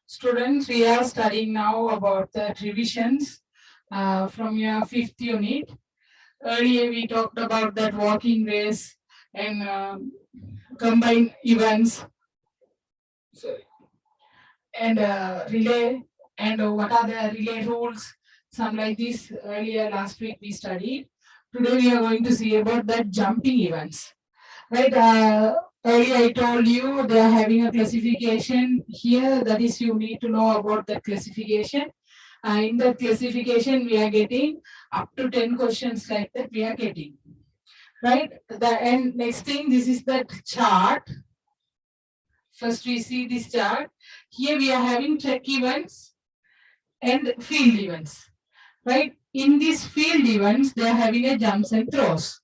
Students, we are studying now about the revisions from your fifth unit. Earlier, we talked about that walking race and combined events. Sorry. And relay and what are the relay rules, some like this. Earlier last week we studied. Today we are going to see about that jumping events, right? Earlier I told you they are having a classification here, that is you need to know about the classification. In the classification we are getting up to 10 questions like that we are getting, right? And next thing, this is that chart. First we see this chart. Here we are having track events and field events, right? In these field events, they are having a jumps and throws,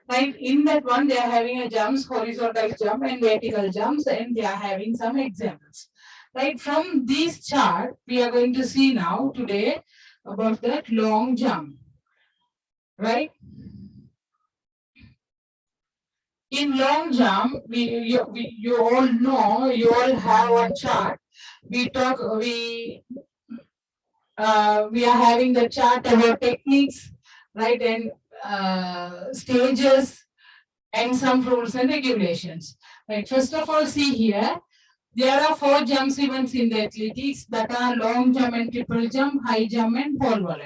right? In that one, they are having a jumps, horizontal jump and vertical jumps, and they are having some examples, right? From this chart, we are going to see now today about that long jump, right? In long jump, you all know, you all have one chart. We are having the chart about techniques, right, and stages and some rules and regulations. Right. First of all, see here, there are 4 jumps events in the athletics, that are long jump and triple jump, high jump and pole vault.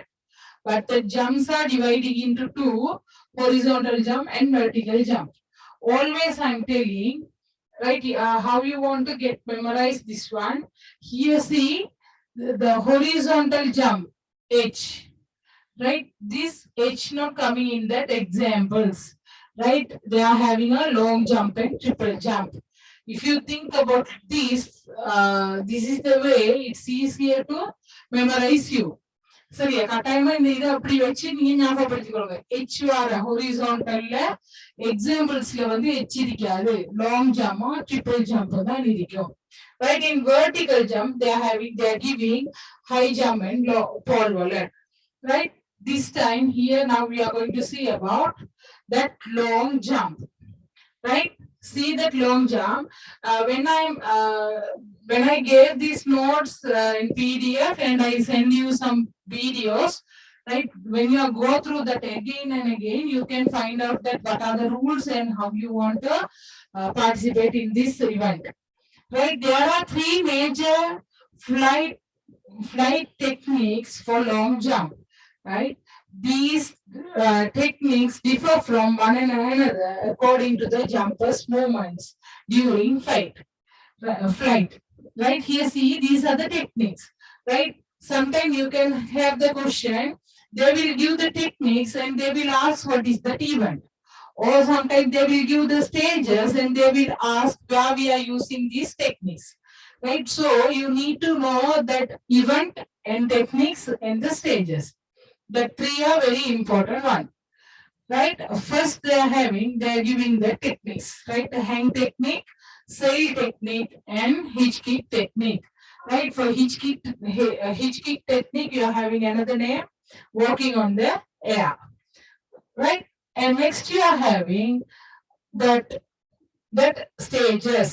But the jumps are dividing into 2, horizontal jump and vertical jump. Always I'm telling, right, how you want to get memorize this one. Here see, the horizontal jump, H, right? This H not coming in that examples, right? They are having a long jump and triple jump. If you think about this, this is the way it's easier to memorize you. சரியா கட்டாயமா இந்த இதை அப்படி வச்சு நீங்க ஞாபகப்படுத்திக்கொள்ளுங்க. H வர ஹொரிசான்டல்ல எக்ஸாம்பிள்ஸ்ல வந்து H இருக்காது, லாங் ஜம்ப் ட்ரிபிள் ஜம்ப் தான் இருக்கும். Right, in vertical jump they are giving high jump and pole vault. Right, this time here now we are going to see about that long jump. Right, see that long jump. When I gave these notes in PDF and I send you some videos, right, when you go through that again and again, you can find out that what are the rules and how you want to participate in this event. Right, there are 3 major flight techniques for long jump. Right, these techniques differ from one another according to the jumper's movements during flight. Right, here see, these are the techniques. Right, sometimes you can have the question, they will give the techniques and they will ask what is that event, or sometimes they will give the stages and they will ask where we are using these techniques. Right, so you need to know that event and techniques and the stages. The 3 are very important one. Right, first they are giving the techniques, right, the hang technique, sail technique and hitch kick technique. Right, for hitch kick technique you are having another name, walking on the air. Right, and next you are having that stages.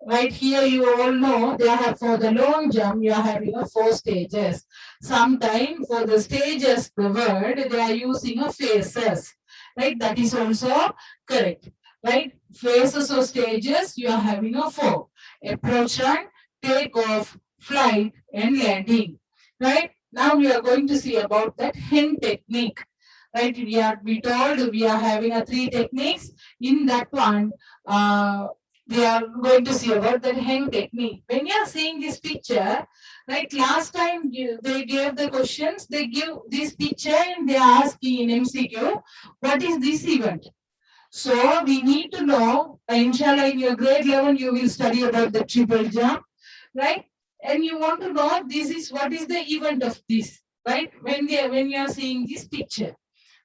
Right, here you all know they have, for the long jump you are having a 4 stages. Sometimes for the stages, the word they are using a phases. Right, that is also correct. Right, phases or stages you are having a 4: approach, run, take off, flight and landing. Right, now we are going to see about that hen technique. Right, we told we are having a 3 techniques. In that one, we are going to see about the hang technique. When you are seeing this picture, right, last time they gave the questions, they give this picture and they ask in MCQ, what is this event? So we need to know, inshallah in your grade 11 you will study about the triple jump, right? And you want to know this is what is the event of this, right? When you are seeing this picture.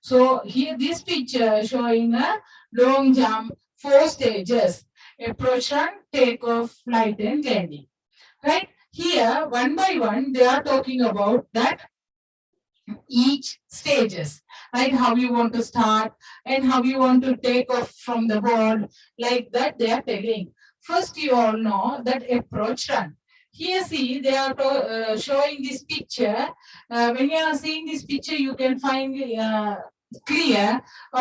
So here this picture showing a long jump, 4 stages: approach, run, take off, flight and landing. Right, here one by one they are talking about that each stages, right, how you want to start and how you want to take off from the board, like that they are telling. First you all know that approach run. Here, see, they are showing this picture. When you are seeing this picture, you can find clear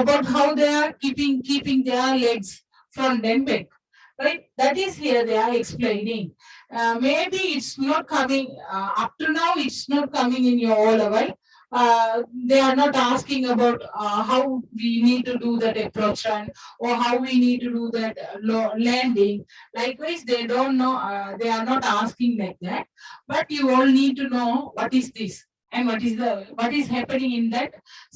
about how they are keeping their legs front and back. Right? That is here they are explaining. Maybe it's not coming up to now. It's not coming in your O level. They are not asking about how we need to do that approach run or how we need to do that landing. Likewise, they don't know, they are not asking like that, but you all need to know what is this and what is happening in that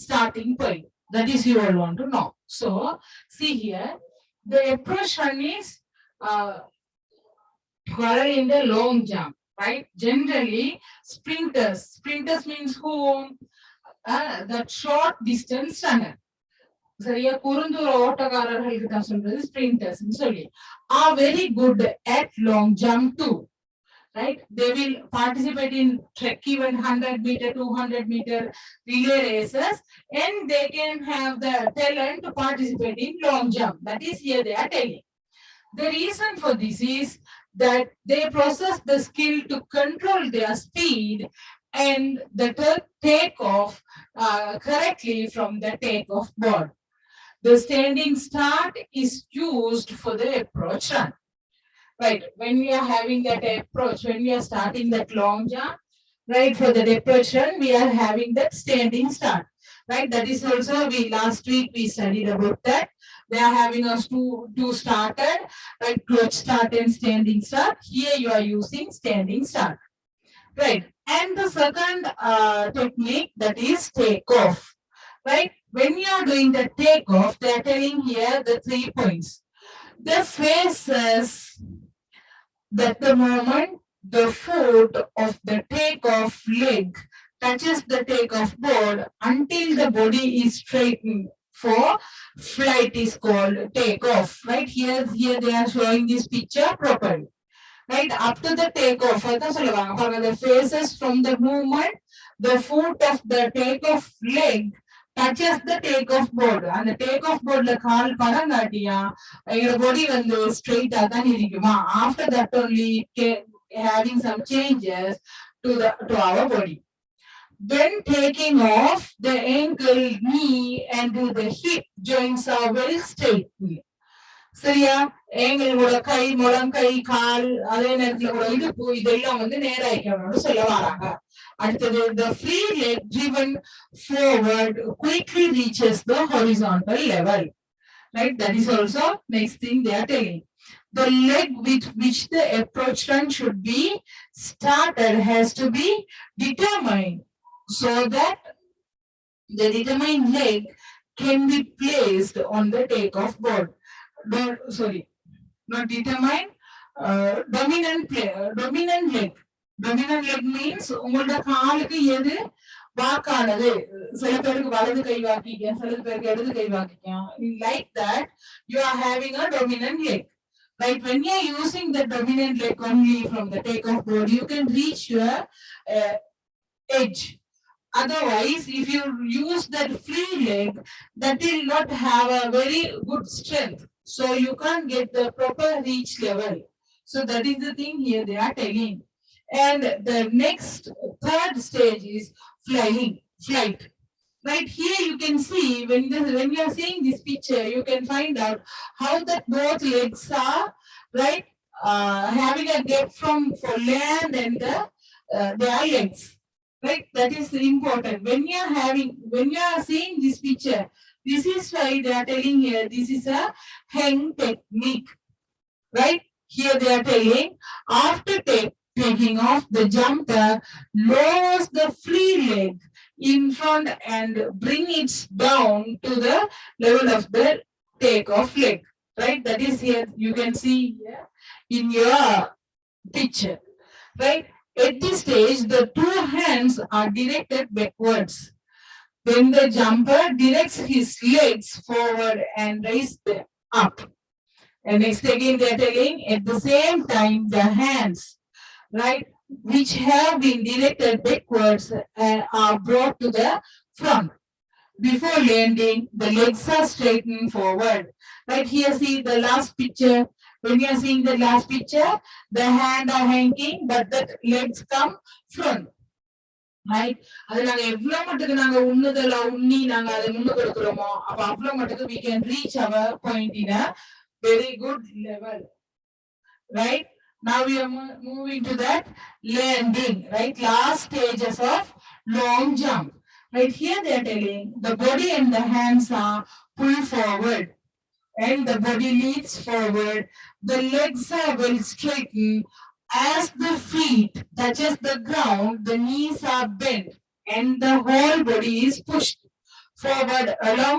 starting point. That is you all want to know. So, see here, the approach run is in the long jump, right? Generally, sprinters means whom? That short distance runner. சரியா குறுந்தூர ஓட்டக்காரர்களுக்கு தான் சொல்றது ஸ்பிரிண்டர்ஸ் சொல்லி are very good at long jump too, right? They will participate in track even 100-meter, 200-meter relay races, and they can have the talent to participate in long jump. That is here they are telling. The reason for this is that they possess the skill to control their speed and the take off correctly from the takeoff board. The standing start is used for the approach run. Right, when we are having that approach, when we are starting that long jump, right, for the approach run, we are having that standing start. Right, that is also last week we studied about that. They are having us two started, right, crouch start and standing start. Here you are using standing start. Right, and the second technique, that is takeoff. Right, when you are doing the takeoff, they are telling here the 3 points. The phases that the moment the foot of the takeoff leg touches the takeoff board until the body is straightened for flight is called takeoff. Right, here they are showing this picture properly. Right, up to the takeoff, the phases from the movement, the foot of the takeoff leg touches the takeoff board. And the takeoff board la kaal padangatiya your body vandu straight ah than irukuma. After that only having some changes to our body. When taking off, the ankle, knee and the hip joints are very straight. சரியா, எங்களோட கை முழங்கை கால் அதே நேரத்துல கூட இடுப்பு இதெல்லாம் நேராயிக்கணும்னு சொல்ல வராங்க. அடுத்தது, the free leg driven forward quickly reaches the horizontal level. Right, that is also next thing they are telling. The leg with which the approach run should be started has to be determined so that the determined leg can be placed on the takeoff board. Not determine, dominant leg. Dominant leg means உங்களோட காலுக்கு எது வாக்கானது. சில பேருக்கு வலது கை வாக்கிக்கும், சில பேருக்கு இடது கை வாக்கிக்கும். Like that, you are having a dominant leg. Right, when you are using the dominant leg only from the takeoff board, you can reach your edge. Otherwise, if you use that free leg, that will not have a very good strength. So you can't get the proper reach level. So that is the thing here they are telling. And the next third stage is flight. Right, here you can see when you are seeing this picture, you can find out how that both legs are, right, having a gap for land and their legs. Right, that is important. When you are seeing this picture, this is why they are telling here this is a hang technique. Right, here they are telling after taking off, the jumper lowers the free leg in front and bring it down to the level of the takeoff leg. Right, that is here you can see here in your picture. Right, at this stage, the two hands are directed backwards. Then the jumper directs his legs forward and raises them up. And next again they are telling at the same time the hands, right, which have been directed backwards are brought to the front. Before landing, the legs are straightened forward. Right, here see the last picture. When you are seeing the last picture, the hand are hanging, but the legs come front. Right? அது நாங்க எவ்வளவு மட்டுக்கு நாங்க உண்ணுதல உண்ணி நாங்க அதை முன்னுக்கு எடுக்கிறோமோ அப்ப அவ்வளவு மட்டுக்கு we can reach our point in a very good level. Right? Now we are moving to that landing, right? Last stages of long jump. Right here they are telling the body and the hands are pulled forward and the body leads forward. The legs are well straightened. As the feet touches the ground, the knees are bent and the whole body is pushed forward along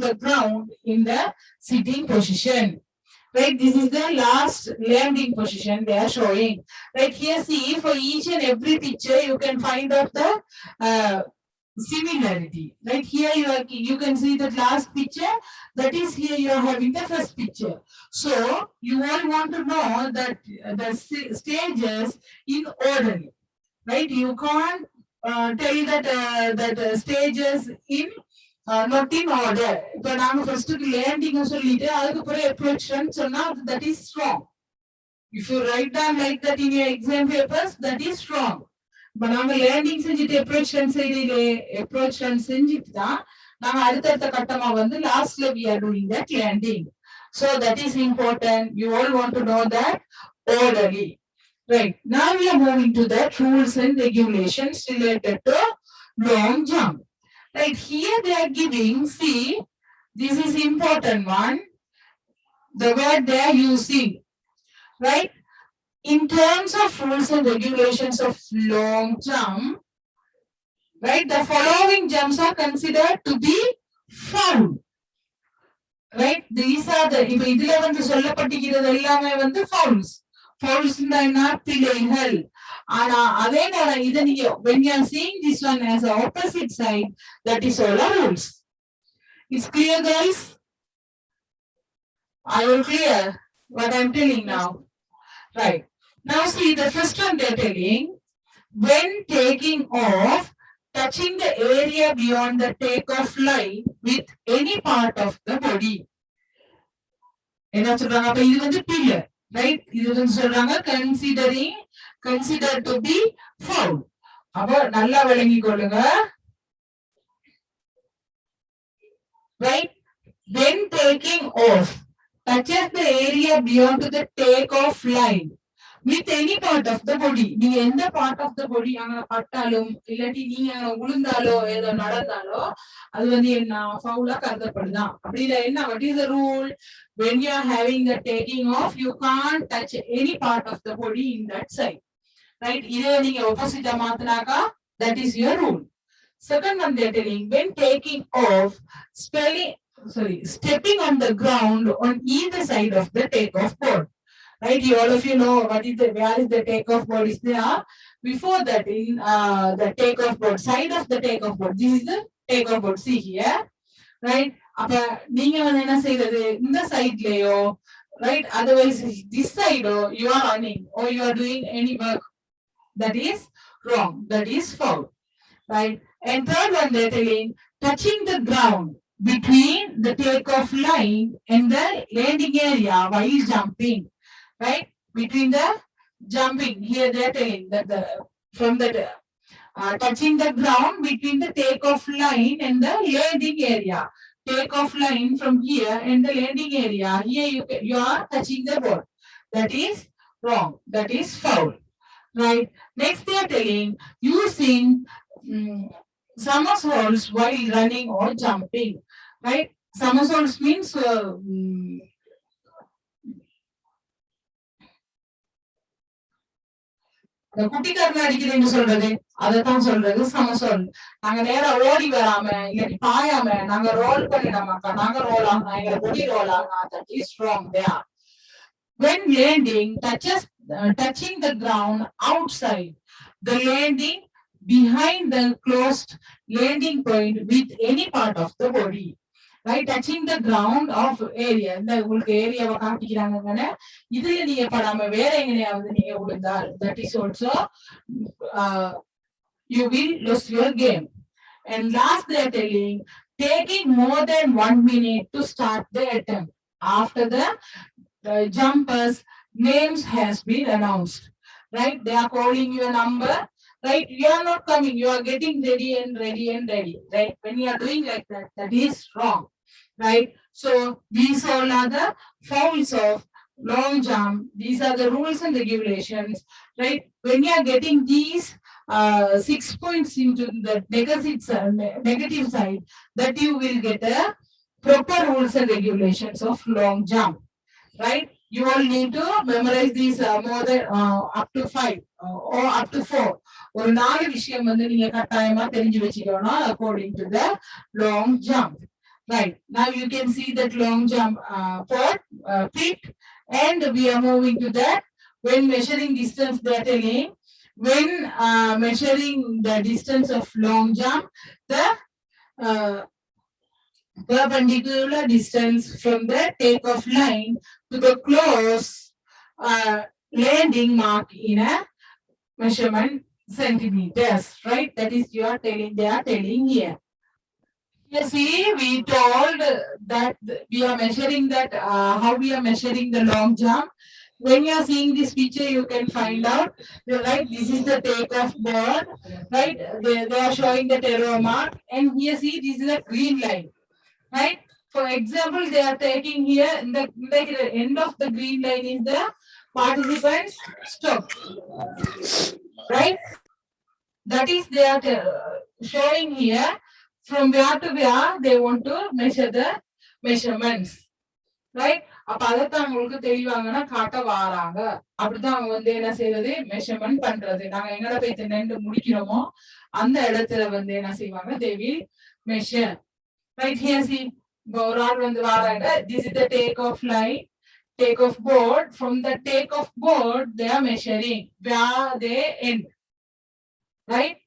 the ground in the sitting position. Right, this is the last landing position they are showing. Right here, see, for each and every picture, you can find out the similarity. Right here, you can see the last picture. That is here you are having the first picture. So you all want to know that the stages in order. Right, you can't tell that stages in not in order. இப்போ நாங்க first landing சொல்லிட்டு அதுக்கப்புறம் approach சொன்னா that is wrong. If you write down like that in your exam papers, that is wrong. இப்போ நாங்க landing செஞ்சுட்டு approach செஞ்சுட்டு தான் நாங்க அடுத்தடுத்த கட்டமா வந்து lastல we are doing that landing. So that is important. You all want to know that orderly. Right. Now we are moving to the rules and regulations related to long jump. Right here they are giving, see, this is important one, the word they are using. Right. In terms of rules and regulations of long jump, right, the following jumps are considered to be foul. Right. These are the, இப்போ இதுல வந்து சொல்லப்பட்டிருக்கிறது எல்லாமே வந்து fouls. Fouls என்ன பிழைகள். ஆனா அதே நேரம் இதை நீங்க when you are seeing this one as a opposite side, that is all our rules. It's clear, guys? Are you clear what I'm telling now? Right. Now see the first one they're telling, when taking off, touching the area beyond the takeoff line with any part of the body. என்ன சொல்றாங்க? அப்ப இது வந்து pillar. Right? இது வந்து சொல்றாங்க consider to be foul. அப்ப நல்லா விளங்கி கொள்ளுங்க. Right? When taking off, touches the area beyond to the takeoff line with any part of the body. நீங்க எந்த part of the body அங்க பட்டாலும் இல்லாட்டி நீங்க உளுந்தாலோ ஏதோ நடந்தாலோ அது வந்து என்ன ஃபவுலா கருதப்படுதான். அப்படி இல்ல என்ன, what is the rule? When you are having the taking off, you can't touch any part of the body in that side. Right? இதே நீங்க opposite மாத்துனாக்கா, that is your rule. Second one they are telling, when taking off, stepping on the ground on either side of the takeoff board. Right, all of you know what is where is the takeoff board is there. Before that, in the takeoff board, side of the takeoff board, this is the takeoff board. See here, right? அப்ப நீங்க வந்து என்ன செய்யறது, இந்த சைட்லயோ, right? Otherwise, this side you are running or you are doing any work, that is wrong. That is foul, right? And third one they're telling, touching the ground between the takeoff line and the landing area while jumping. Right, between the jumping, here they are telling that from the touching the ground between the takeoff line and the landing area. Takeoff line from here and the landing area, here you are touching the board. That is wrong. That is foul. Right. Next they are telling, using somersaults while running or jumping. Right. Somersaults means குட்டிக்காரன் அடிக்கிறேன்னு சொல்றது, அதைத்தான் சொல்றது சமசோல். நாங்க நேரா ஓடி வராம இல்லாட்டி பாயாம நாங்க role பண்ணிடாமாக்கா, நாங்க ரோல் ஆகணும், எங்க பொடி ரோல் ஆகணும். That is wrong there. When landing, touching the ground outside the landing behind the closed landing point with any part of the body. Right, touching the ground of area. இந்த உங்களுக்கு ஏரியாவை காட்டிக்கிறாங்க, இதுல நீங்க படாம வேற எங்கனையாவது நீங்க விழுந்தால், that is also you will lose your game. And last they are telling, taking more than 1 minute to start the attempt. After the jumpers names has been announced, right? They are calling you a number, right? You are not coming, you are getting ready and ready and ready, right? When you are doing like that, that is wrong, right? So these all are the fouls of long jump. These are the rules and regulations, right? When you are getting these 6 points into the negative side, that you will get a proper rules and regulations of long jump, right? You all need to memorize these more than up to 5 or up to 4. ஒரு 4 விஷயம் வந்து நீங்க கட்டாயமா தெரிஞ்சு வச்சுக்கணும் according to the long jump. Right. Now you can see that long jump pit, and we are moving to that. When measuring distance, they are telling when measuring the distance of long jump, the perpendicular distance from the takeoff line to the close landing mark in a measurement centimeters, right? That is you are telling, they are telling here. You see, we told that we are measuring that, how we are measuring the long jump. When you are seeing this picture, you can find out, right? This is the takeoff board, right? They are showing the arrow mark, and here see, this is a green line, right? For example, they are taking here, in the end of the green line is the participants stop, right? That is they are showing here from where to where they want to measure the measurements, right? அப்ப அதைத்தான் உங்களுக்கு தெளிவாங்கன்னா காட்ட வாராங்க. அப்படித்தான் அவங்க வந்து என்ன செய்யறது, மெஷர்மெண்ட் பண்றது. நாங்க எங்கட போய் நின்று முடிக்கிறோமோ அந்த இடத்துல வந்து என்ன செய்வாங்க, they will measure. Right here see, ஒரு ஆள் வந்து வாராங்க. This is the take off line, take off board. From the take off board they are measuring where they end, right?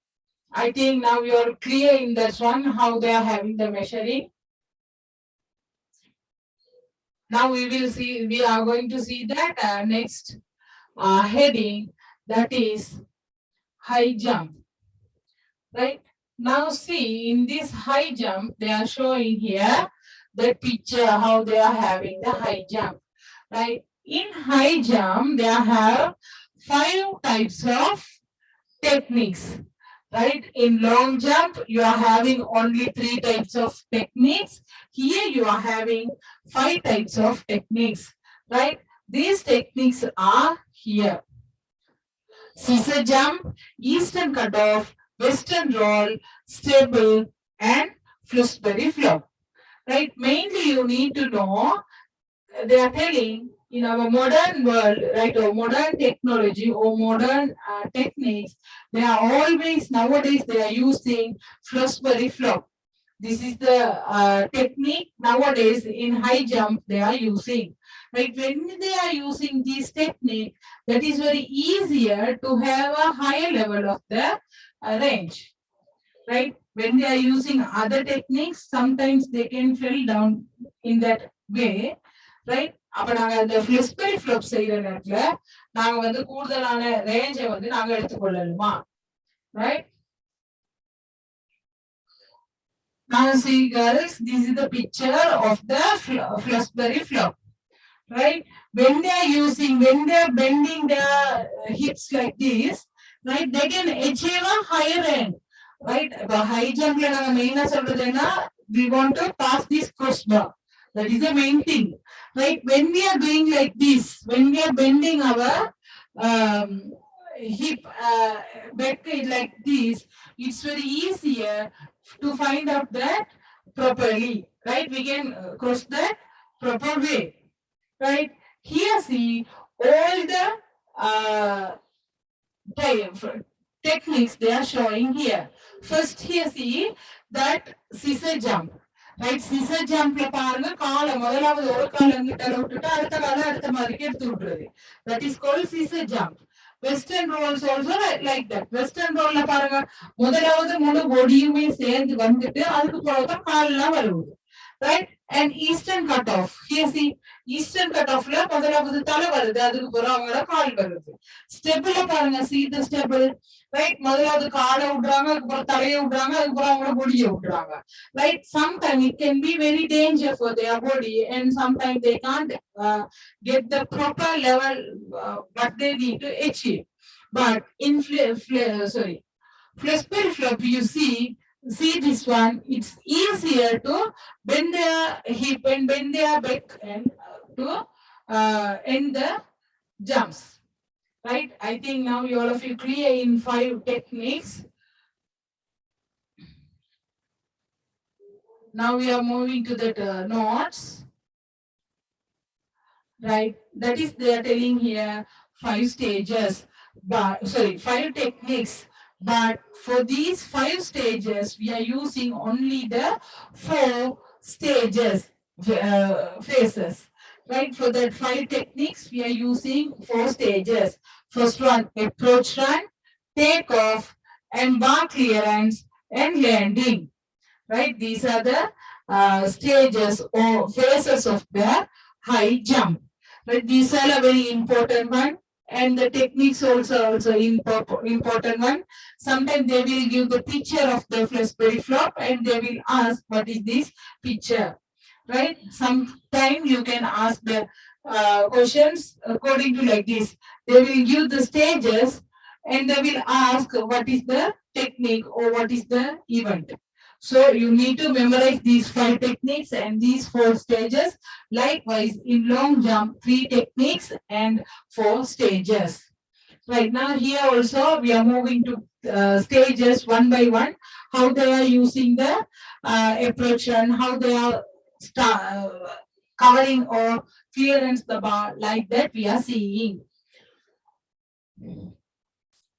I think now you are clear in this one how they are having the measuring. Now we will see, we are going to see that next heading, that is high jump, right? Now see, in this high jump, they are showing here the picture how they are having the high jump, right? In high jump, they have 5 types of techniques, right? In long jump, you are having only 3 types of techniques. Here you are having 5 types of techniques, right? These techniques are here: scissor jump, eastern cutoff, western roll, stable, and Flusberry flop, right? Mainly you need to know, they are telling in our modern world, right, or modern technology or modern techniques, they are always, nowadays they are using Flusberry flop. This is the technique nowadays in high jump they are using, right? When they are using this technique, that is very easier to have a higher level of the range, right? When they are using other techniques, sometimes they can fall down in that way, right? அப்ப நாங்க அந்த Flusberry flop செய்யற நேரத்துல நாங்க வந்து கூடுதலான ரேஞ்சை வந்து நாங்க எடுத்துக்கொள்ளணுமா, right? Now see girls, this is the picture of the Flusberry flop, right? When they are using, when they are bending their hips like this, right, they can achieve a higher end, right? The high jump la naga main solradena, we want to pass this crossbar. That is the main thing, right? When we are doing like this, when we are bending our hip back like this, it's very easier to find out that properly, right? We can cross that proper way, right? Here see all the techniques they are showing here. First here see that scissor jump, right? Scissor jump la பாருங்க, கால முதலாவது ஒரு கால அங்கிட்ட விட்டுட்டு அடுத்த கால அடுத்த மாதிரிக்கு எடுத்து விட்டுறது. That is called scissor jump. Western rolls also like that. Western roll la பாருங்க, முதலாவது முழு பொடியுமே சேர்ந்து வந்துட்டு அதுக்கு பிறகு தான் கால்லாம் வருது, right? And eastern cutoff, here see, eastern cut ஆஃப்ல முதலாவது தலை வருது, அதுக்கு பிறகு அவங்களோட கால் வருது. ஸ்டெபிள பாருங்க, see the stable, right? முதலாவது காலை விடுறாங்க, அதுக்கப்புறம் தலையை விடுறாங்க, அதுக்கப்புறம் அவங்களோட பொடியை விடுறாங்க, right? Sometimes it can be very dangerous for their body, and sometimes they can't get the proper level what they need to achieve. But in flexible flop, you see this one, it's easier to bend their hip and bend their back and to end the jumps, right? I think now you all of you clear in 5 techniques. Now we are moving to the notes, right? That is, they are telling here 5 stages, but 5 techniques. But for these 5 stages, we are using only the 4 stages, phases. Right? For that 5 techniques, we are using 4 stages. First one, approach run, take off, and bar clearance, and landing. Right? These are the stages or phases of the high jump. Right? These are a very important one. And the techniques also important one. Sometimes they will give the picture of the flexberry flop and they will ask what is this picture, right? Sometimes you can ask the questions according to like this. They will give the stages and they will ask what is the technique or what is the event. So you need to memorize these 5 techniques and these 4 stages. Likewise, in long jump, 3 techniques and 4 stages. Right now, here also we are moving to stages one by one. How they are using the approach and how they are covering or clearance the bar, like that we are seeing.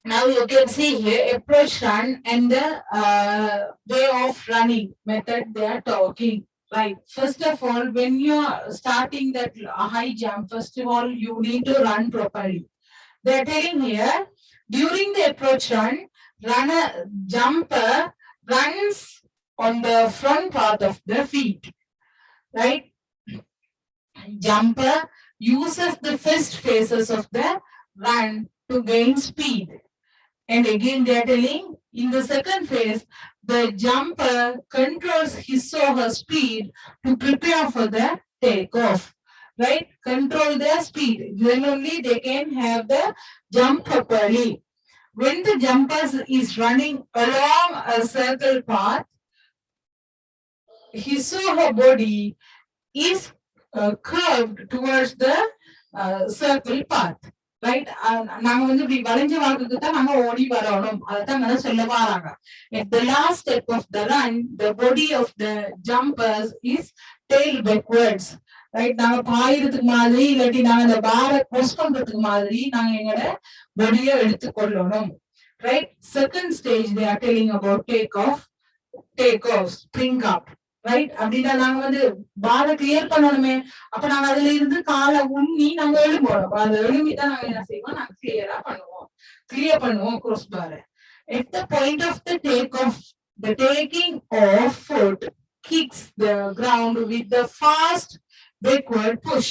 Now you can see here approach run and the way of running method they are talking. Right. First of all, when you are starting that high jump, first of all, you need to run properly. They are telling here, during the approach run, jumper runs on the front part of the feet. Right. Jumper uses the first phases of the run to gain speed. And again, they are telling, in the second phase, the jumper controls his or her speed to prepare for the takeoff. Right? Control their speed. Then only they can have the jump properly. When the jumper is running along a circle path, his or her body is curved towards the circle path. Right? நாங்க வந்து இப்படி வளைஞ்ச வாக்குக்கு தான் நாங்க ஓடி வரணும், அதான் நான் சொல்ல வராங்க. At the last step of the run, the body of the jumpers is tail backwards. Right? நாங்க பாயிறதுக்கு மாதிரி இல்லாட்டி நாங்க அந்த பாரை க்ரோஸ் பண்றதுக்கு மாதிரி நாங்க எங்களோட பொடியை எடுத்துக்கொள்ளணும். Right? Second stage they are telling about take off, spring up. Right? அப்படின்னா நாங்க வந்து பாரை கிளியர் பண்ணணுமே, அப்ப நாங்க அதுல இருந்து காலை உண்ணி நாங்க எழும்போம். அதை எழுமிதான் நாங்க என்ன செய்வோம், நாங்க கிளியர் பண்ணுவோம் cross bar. At the point of the takeoff, the taking off foot kicks the ground with the fast backward push.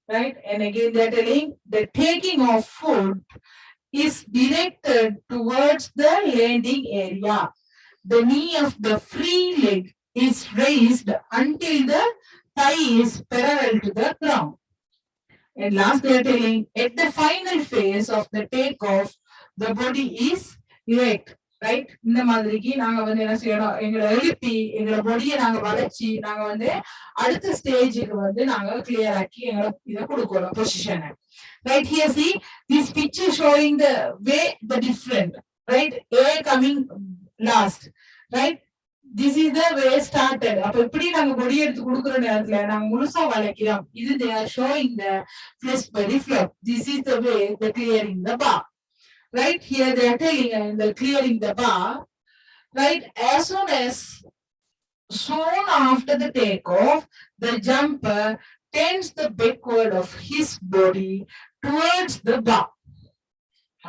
Right? And again they are telling the taking off foot is directed towards the landing area. The knee of the free leg is raised until the thigh is parallel to the ground. And last they are telling, at the final phase of the takeoff, the body is erect. Right? இந்த மாதிரிக்கு நாங்க வந்து என்ன செய்யணும், எங்களை எழுப்பி எங்களை பொடியை நாங்க வளைச்சி நாங்க வந்து அடுத்த ஸ்டேஜுக்கு வந்து நாங்க கிளியர் ஆக்கி எங்களை இதை கொடுக்கணும் பொசிஷனை. Right? Here see this picture showing the way the different. Right? A coming last. Right? This is the way started. அப்ப இப்படி நாங்க பொடி எடுத்து கொடுக்குற நேரத்துல நாங்க முழுசா வளைக்கிறோம். இது they are showing the flexberry flop. This is the way the clearing the bar. Right? Here they are telling the clearing the bar. Right? As soon after the takeoff, the jumper tends the backward of his body towards the bar.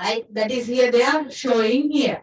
Right? That is here they are showing here.